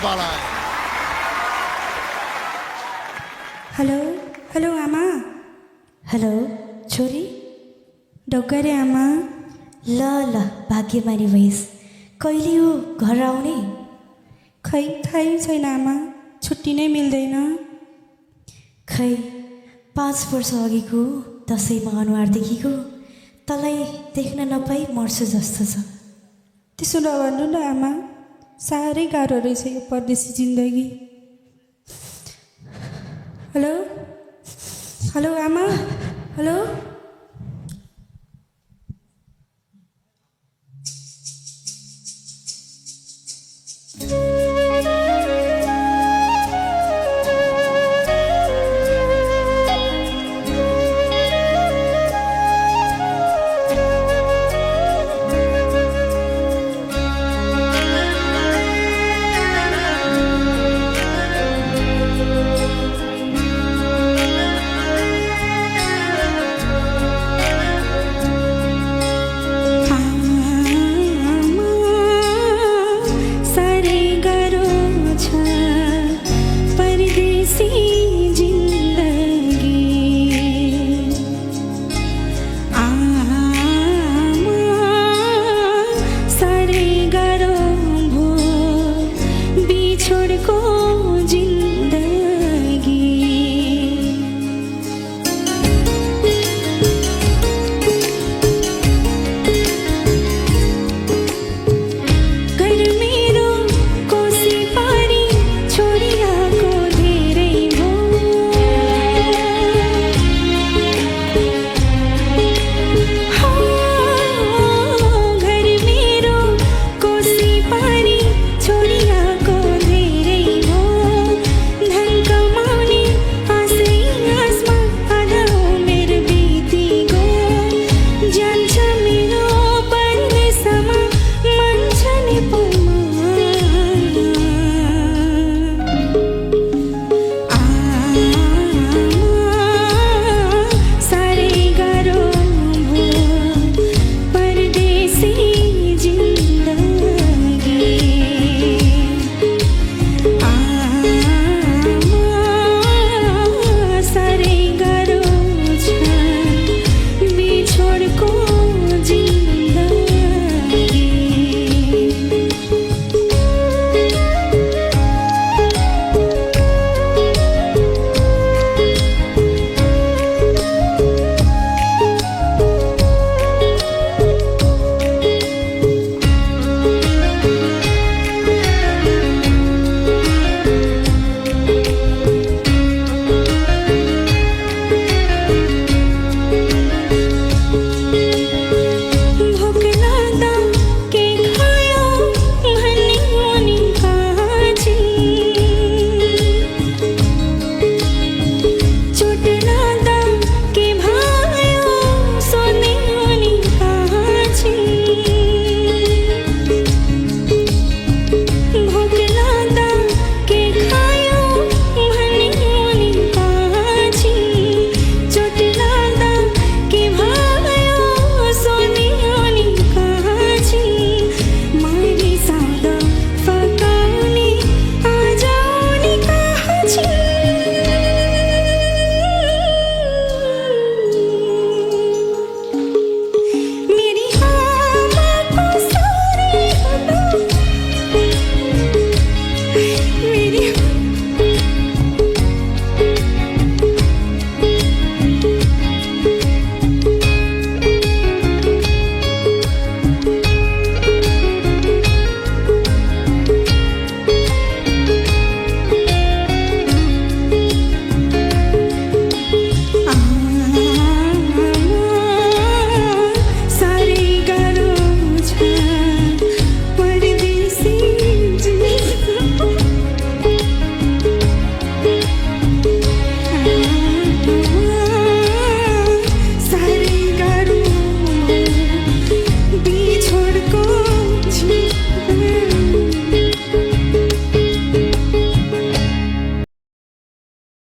बालाई hello hello आमा hello छोरी डगरे आमा ल ल भाग्यमानी भइस् कहिले हो घर आउने खै थाहै छैन आमा छुट्टी नै मिल्दैन खै 5 वर्ष अघिको दसैँमा अनुहार देखेको तँलाई देख्न नपाई मर्छु जस्तो छ त्यसो नभन्नु न आमा साह्रै गाह्रो रहेछ यो परदेशी जिन्दगी हेलो हेलो आमा हेलो